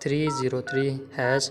*303#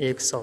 100۔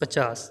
50۔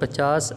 50